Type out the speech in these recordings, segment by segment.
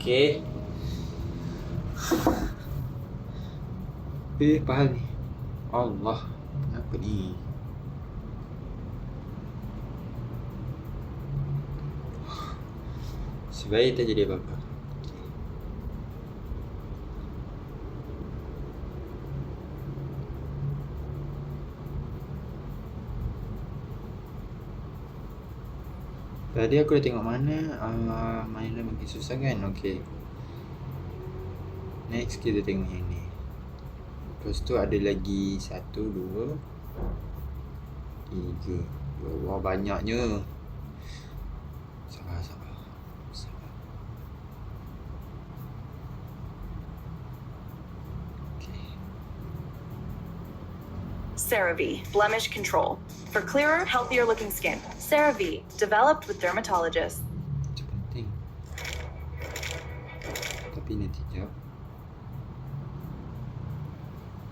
Oke. Paham nih. Allah, apa nih? Sebaik kita jadi apa-apa. Tadi aku udah tengok mana mainan makin susah kan. Okey. Next kita tengok yang ni. Lepas tu ada lagi 1, 2, 3. Ya Allah, banyaknya. Sabar. CeraVe Blemish Control for clearer, healthier looking skin. CeraVe, developed with dermatologists. Itu penting. Tapi nanti jawab.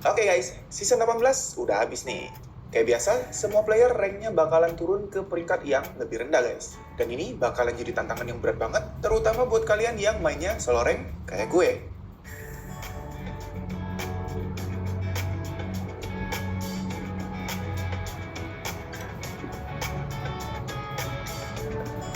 Oke guys, season 18 udah habis nih. Kayak biasa, semua player ranknya bakalan turun ke peringkat yang lebih rendah guys. Dan ini bakalan jadi tantangan yang berat banget, terutama buat kalian yang mainnya solo rank kayak gue.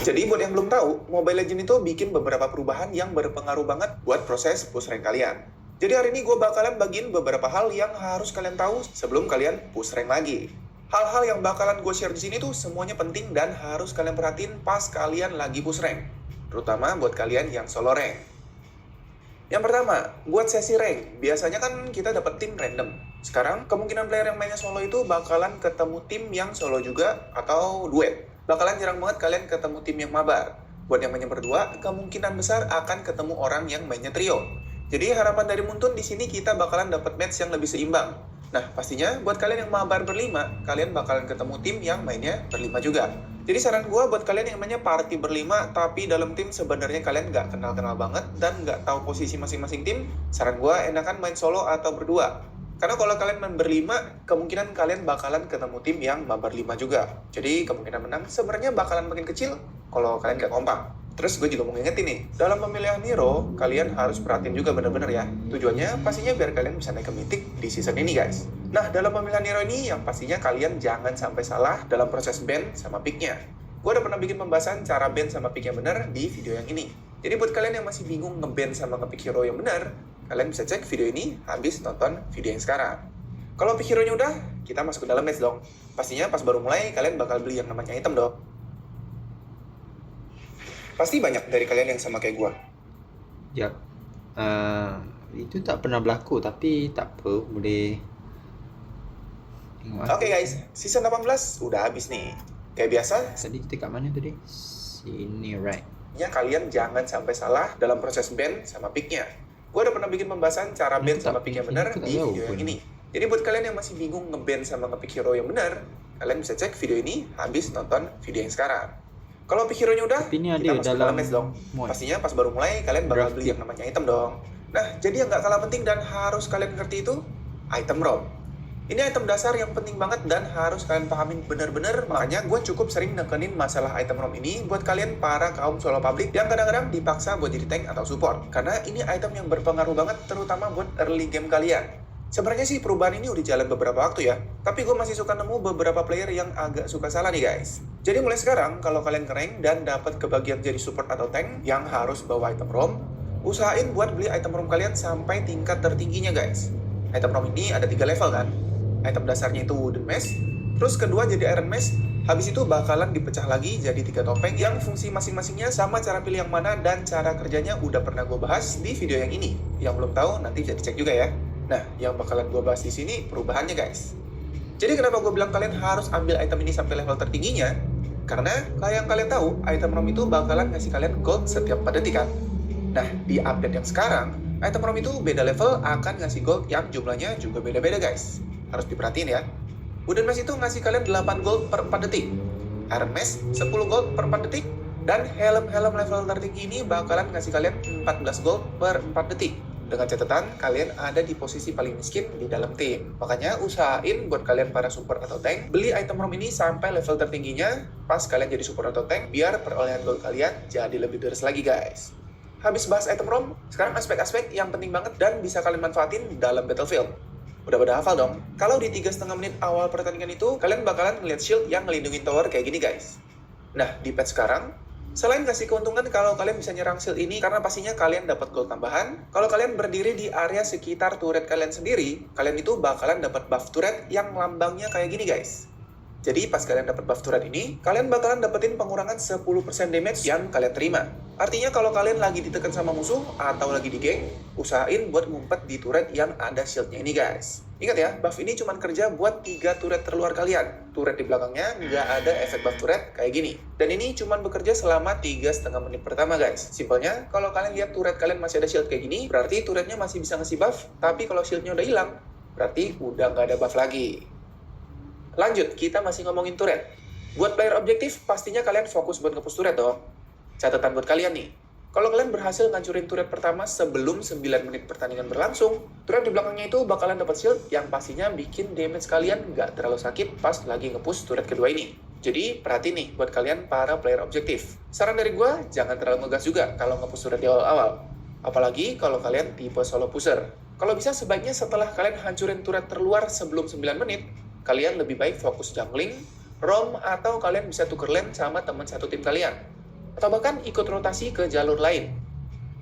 Jadi buat yang belum tahu, Mobile Legends itu bikin beberapa perubahan yang berpengaruh banget buat proses push rank kalian. Jadi hari ini gue bakalan bagiin beberapa hal yang harus kalian tahu sebelum kalian push rank lagi. Hal-hal yang bakalan gue share di sini tuh semuanya penting dan harus kalian perhatiin pas kalian lagi push rank. Terutama buat kalian yang solo rank. Yang pertama, buat sesi rank, biasanya kan kita dapat tim random. Sekarang, kemungkinan player yang mainnya solo itu bakalan ketemu tim yang solo juga atau duet. Bakalan jarang banget kalian ketemu tim yang mabar. Buat yang mainnya berdua, kemungkinan besar akan ketemu orang yang mainnya trio. Jadi harapan dari Muntun di sini kita bakalan dapat match yang lebih seimbang. Nah, pastinya buat kalian yang mabar berlima, kalian bakalan ketemu tim yang mainnya berlima juga. Jadi saran gue buat kalian yang mainnya party berlima, tapi dalam tim sebenarnya kalian nggak kenal-kenal banget dan nggak tahu posisi masing-masing tim, saran gue enakan main solo atau berdua. Karena kalau kalian main berlima, kemungkinan kalian bakalan ketemu tim yang mabar 5 juga. Jadi kemungkinan menang sebenarnya bakalan makin kecil kalau kalian gak kompak. Terus gue juga mau ngingetin nih, dalam pemilihan hero, kalian harus perhatiin juga bener-bener ya. Tujuannya pastinya biar kalian bisa naik ke mythic di season ini guys. Nah, dalam pemilihan hero ini yang pastinya kalian jangan sampai salah dalam proses ban sama picknya. Gue udah pernah bikin pembahasan cara ban sama pick yang bener di video yang ini. Jadi buat kalian yang masih bingung nge-ban sama nge-pick hero yang bener, kalian bisa cek video ini habis nonton video yang sekarang. Kalau pick hero-nya udah, kita masuk ke dalam match dong. Pastinya pas baru mulai, kalian bakal beli yang namanya item dong. Pasti banyak dari kalian yang sama kayak gue. Ya. Itu tak pernah berlaku, tapi tak apa, boleh tengok. Oke guys, season 18 udah habis nih. Kayak biasa, Tadi kita kat mana tadi? Sini, right. kalian jangan sampai salah dalam proses ban sama picknya. Gue udah pernah bikin pembahasan cara ban sama pick yang benar di video yang ini. Jadi buat kalian yang masih bingung nge-ban sama nge-pick hero yang benar, kalian bisa cek video ini habis nonton video yang sekarang. Kalau pick hero-nya udah, Tapi ini kita ada masuk ke dalam dalam match dong. mod. Pastinya pas baru mulai, kalian bakal beli Drafting. yang namanya item dong. Nah, jadi yang gak kalah penting dan harus kalian ngerti itu, item roam. Ini item dasar yang penting banget dan harus kalian pahamin bener-bener. Makanya gue cukup sering nekenin masalah item ROM ini buat kalian para kaum solo public yang kadang-kadang dipaksa buat jadi tank atau support. Karena ini item yang berpengaruh banget terutama buat early game kalian. Sebenarnya sih perubahan ini udah jalan beberapa waktu ya, tapi gue masih suka nemu beberapa player yang agak suka salah nih guys. Jadi mulai sekarang kalau kalian nge-rank dan dapat kebagian jadi support atau tank yang harus bawa item ROM, usahain buat beli item ROM kalian sampai tingkat tertingginya guys. Item ROM ini ada 3 level kan. Item dasarnya itu wooden mesh, terus kedua jadi iron mesh, habis itu bakalan dipecah lagi jadi 3 topeng yang fungsi masing-masingnya sama cara pilih yang mana dan cara kerjanya udah pernah gue bahas di video yang ini. Yang belum tahu nanti bisa dicek juga ya. Nah, yang bakalan gue bahas di sini perubahannya guys. Jadi kenapa gue bilang kalian harus ambil item ini sampai level tertingginya? Karena kayak yang kalian tahu, item ROM itu bakalan ngasih kalian gold setiap 4 detik kan. Nah, di update yang sekarang, item ROM itu beda level akan ngasih gold yang jumlahnya juga beda-beda guys. Harus diperhatiin ya. Wooden Mesh itu ngasih kalian 8 gold per 4 detik. Iron Mesh 10 gold per 4 detik. Dan helm-helm level tertinggi ini bakalan ngasih kalian 14 gold per 4 detik. Dengan catatan, kalian ada di posisi paling miskin di dalam tim. Makanya usahain buat kalian para support atau tank, beli item ROM ini sampai level tertingginya pas kalian jadi support atau tank, biar perolehan gold kalian jadi lebih deres lagi guys. Habis bahas item ROM, sekarang aspek-aspek yang penting banget dan bisa kalian manfaatin dalam Battlefield. Udah pada hafal dong? Kalau di 3,5 menit awal pertandingan itu, kalian bakalan ngeliat shield yang ngelindungin tower kayak gini guys. Nah, di patch sekarang, selain kasih keuntungan kalau kalian bisa nyerang shield ini karena pastinya kalian dapat gold tambahan, kalau kalian berdiri di area sekitar turret kalian sendiri, kalian itu bakalan dapat buff turret yang lambangnya kayak gini guys. Jadi pas kalian dapat buff turret ini, kalian bakalan dapetin pengurangan 10% damage yang kalian terima. Artinya kalau kalian lagi ditekan sama musuh atau lagi di geng, usahain buat ngumpet di turret yang ada shieldnya ini guys. Ingat ya, buff ini cuma kerja buat 3 turret terluar kalian. Turret di belakangnya nggak ada efek buff turret kayak gini. Dan ini cuma bekerja selama 3,5 menit pertama guys. Simpelnya, kalau kalian lihat turret kalian masih ada shield kayak gini, berarti turretnya masih bisa ngasih buff. Tapi kalau shieldnya udah hilang, berarti udah nggak ada buff lagi. Lanjut, kita masih ngomongin turret. Buat player objektif, pastinya kalian fokus buat nge-push turret dong. Catatan buat kalian nih. Kalau kalian berhasil ngancurin turret pertama sebelum 9 menit pertandingan berlangsung, turret di belakangnya itu bakalan dapat shield yang pastinya bikin damage kalian nggak terlalu sakit pas lagi nge-push turret kedua ini. Jadi, perhati nih buat kalian para player objektif. Saran dari gue, jangan terlalu ngegas juga kalau nge-push turret di awal-awal. Apalagi kalau kalian tipe solo pusher. Kalau bisa sebaiknya setelah kalian hancurin turret terluar sebelum 9 menit, kalian lebih baik fokus jungling, roam, atau kalian bisa tuker lane sama teman satu tim kalian. Atau bahkan ikut rotasi ke jalur lain.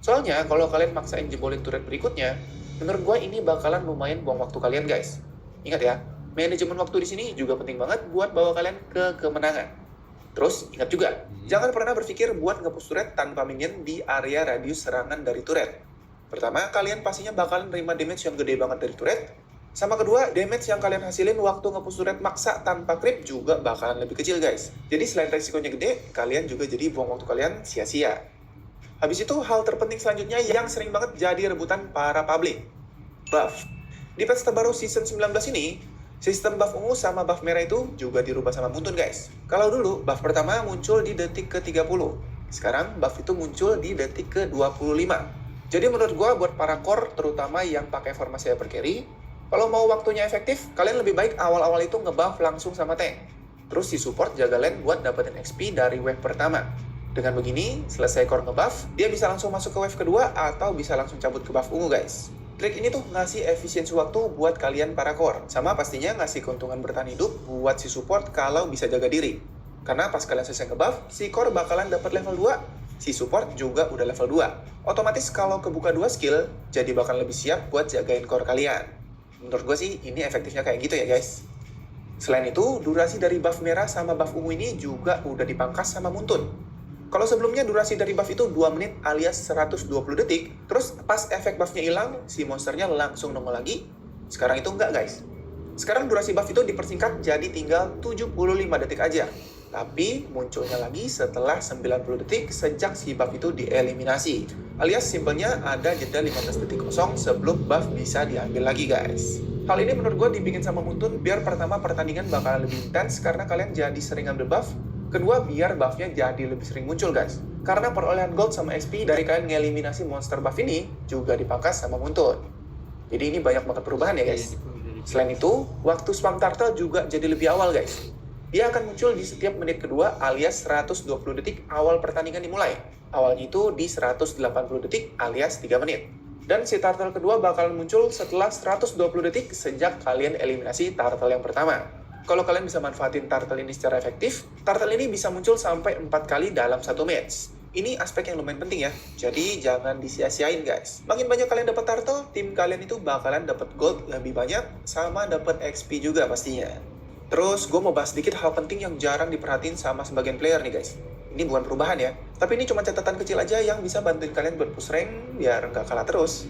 Soalnya, kalau kalian maksain jebolin turret berikutnya, menurut gue ini bakalan lumayan buang waktu kalian guys. Ingat ya, manajemen waktu di sini juga penting banget buat bawa kalian ke kemenangan. Terus, ingat juga, jangan pernah berpikir buat nge-push turret tanpa minion di area radius serangan dari turret. Pertama, kalian pastinya bakalan nerima damage yang gede banget dari turret. Sama kedua, damage yang kalian hasilin waktu nge-push turret maksa tanpa creep juga bakalan lebih kecil guys. Jadi selain resikonya gede, kalian juga jadi buang waktu kalian sia-sia. Habis itu, hal terpenting selanjutnya yang sering banget jadi rebutan para public. Buff. Di patch terbaru season 19 ini, sistem buff ungu sama buff merah itu juga dirubah sama Muntun guys. Kalau dulu, buff pertama muncul di detik ke-30. Sekarang, buff itu muncul di detik ke-25. Jadi menurut gua buat para core, terutama yang pakai formasi hyper carry, kalau mau waktunya efektif, kalian lebih baik awal-awal itu ngebuff langsung sama tank. Terus si support jaga lane buat dapetin XP dari wave pertama. Dengan begini, selesai core ngebuff, dia bisa langsung masuk ke wave kedua atau bisa langsung cabut ke buff ungu guys. Trik ini tuh ngasih efisiensi waktu buat kalian para core. Sama pastinya ngasih keuntungan bertahan hidup buat si support kalau bisa jaga diri. Karena pas kalian selesai ngebuff, si core bakalan dapat level 2, si support juga udah level 2. Otomatis kalau kebuka 2 skill, jadi bakal lebih siap buat jagain core kalian. Menurut gue sih, ini efektifnya kayak gitu ya guys. Selain itu, durasi dari buff merah sama buff ungu ini juga udah dipangkas sama Muntun. Kalau sebelumnya durasi dari buff itu 2 menit alias 120 detik, terus pas efek buffnya hilang, si monsternya langsung nongol lagi. Sekarang itu enggak guys. Sekarang durasi buff itu dipersingkat jadi tinggal 75 detik aja. Tapi munculnya lagi setelah 90 detik sejak si buff itu dieliminasi. Alias simpelnya ada jeda 15 detik kosong sebelum buff bisa diambil lagi guys. Hal ini menurut gue dibikin sama Muntun biar pertama pertandingan bakal lebih intens karena kalian jadi sering ambil buff. Kedua, biar buffnya jadi lebih sering muncul guys. Karena perolehan gold sama XP dari kalian ngeliminasi monster buff ini juga dipangkas sama Muntun. Jadi ini banyak banget perubahan ya guys. Selain itu, waktu spam turtle juga jadi lebih awal guys. Dia akan muncul di setiap menit kedua alias 120 detik awal pertandingan dimulai. Awalnya itu di 180 detik alias 3 menit. Dan si turtle kedua bakal muncul setelah 120 detik sejak kalian eliminasi turtle yang pertama. Kalau kalian bisa manfaatin turtle ini secara efektif, turtle ini bisa muncul sampai 4 kali dalam satu match. Ini aspek yang lumayan penting ya, jadi jangan disia-siain guys. Makin banyak kalian dapat turtle, tim kalian itu bakalan dapat gold lebih banyak, sama dapat XP juga pastinya. Terus gue mau bahas sedikit hal penting yang jarang diperhatiin sama sebagian player nih guys. Ini bukan perubahan ya, tapi ini cuma catatan kecil aja yang bisa bantuin kalian buat push rank biar nggak kalah terus.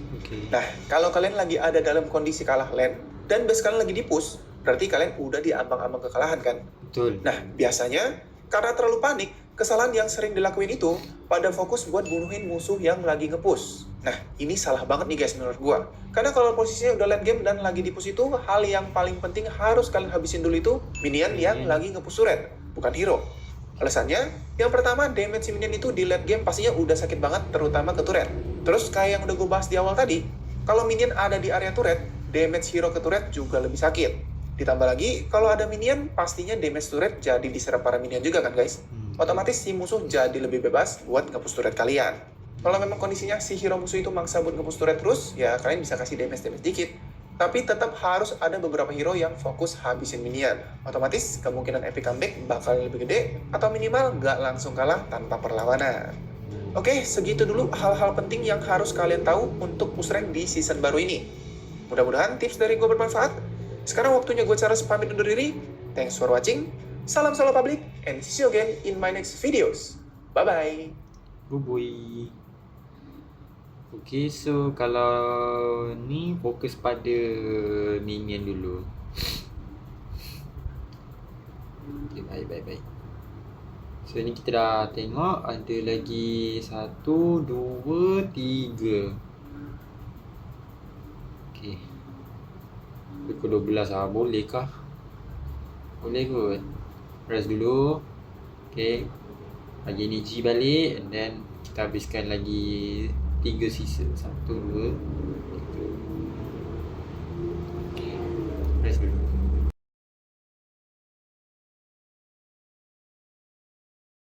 Nah, kalau kalian lagi ada dalam kondisi kalah lane, dan base kalian lagi di-push, berarti kalian udah di ambang-ambang kekalahan kan? Betul. Nah, biasanya karena terlalu panik, kesalahan yang sering dilakuin itu pada fokus buat bunuhin musuh yang lagi nge-push. Nah, ini salah banget nih guys menurut gua. Karena kalau posisinya udah late game dan lagi di-push itu, hal yang paling penting harus kalian habisin dulu itu minion yang lagi nge-push turret, bukan hero. Alasannya, yang pertama damage si minion itu di late game pastinya udah sakit banget, terutama ke turret. Terus kayak yang udah gue bahas di awal tadi, kalau minion ada di area turret, damage hero ke turret juga lebih sakit. Ditambah lagi, kalau ada minion, pastinya damage turret jadi diserap para minion juga kan guys. Otomatis si musuh jadi lebih bebas buat nge-push turret kalian. Kalau memang kondisinya si hero musuh itu maksa buat nge-push turret terus, ya kalian bisa kasih damage-damage dikit. Tapi tetap harus ada beberapa hero yang fokus habisin minion. Otomatis kemungkinan epic comeback bakal lebih gede, atau minimal nggak langsung kalah tanpa perlawanan. Oke, segitu dulu hal-hal penting yang harus kalian tahu untuk push rank di season baru ini. Mudah-mudahan tips dari gue bermanfaat. Sekarang waktunya gue Charles pamit undur diri. Thanks for watching. Salam solo public, and see you again in my next videos. Bye-bye. Bye. Okay, so kalau ni fokus pada minion dulu. Okay, baik. So ni kita dah tengok ada lagi 1, 2, 3. Okay. Pukul 12 lah, boleh kah? Boleh kot. Rest dulu. Okay. Bagi energy balik, and then kita habiskan lagi 3 sisa. 1, 2, 3.